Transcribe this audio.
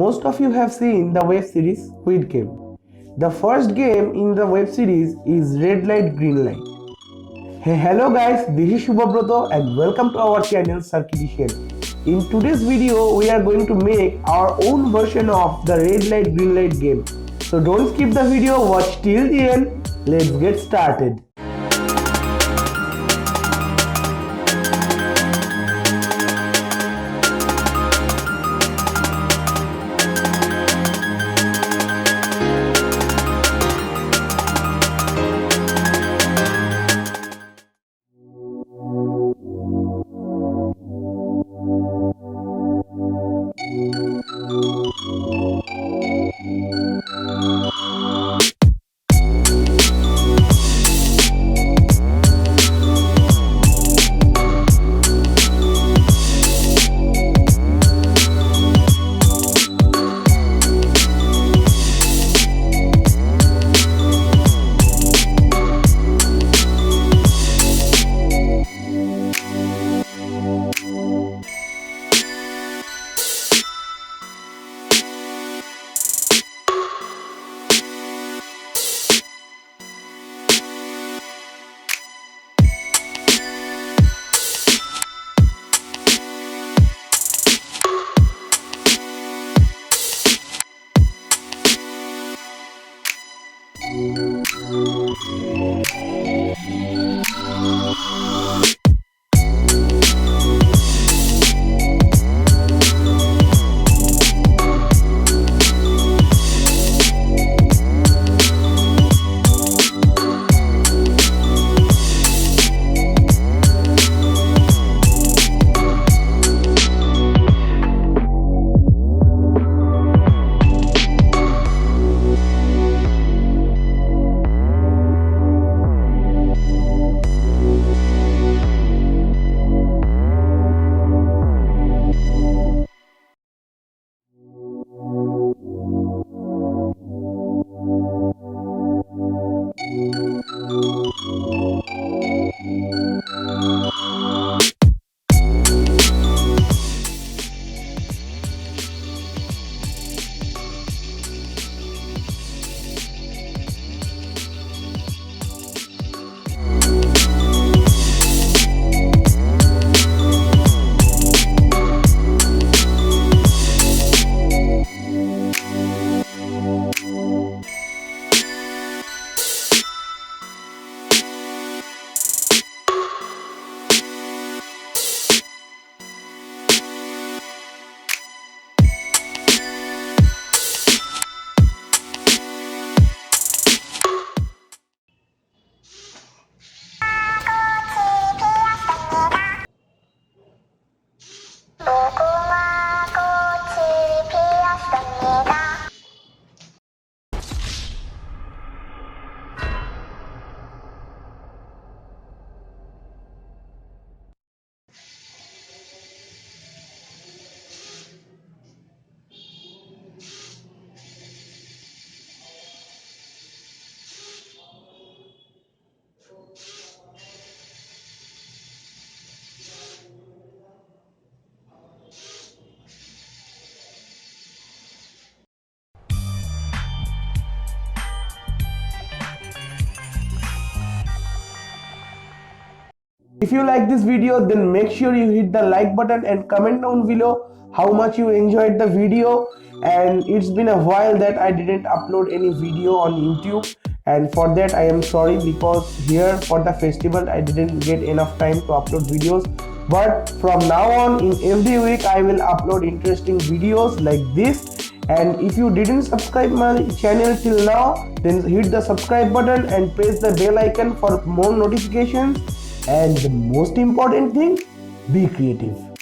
Most of you have seen the web series Squid Game. The first game in the web series is Red Light Green Light. Hey, hello guys, this is Shubhabroto and welcome to our channel circuiTician. In today's video, we are going to make our own version of the Red Light Green Light game. So don't skip the video, watch till the end. Let's get started. If you like this video, then make sure you hit the like button and comment down below how much you enjoyed the video. And it's been a while that I didn't upload any video on YouTube, and for that I am sorry, because here for the festival I didn't get enough time to upload videos. But from now on, in every week I will upload interesting videos like this. And if you didn't subscribe my channel till now, then hit the subscribe button and press the bell icon for more notifications. And the most important thing, be creative.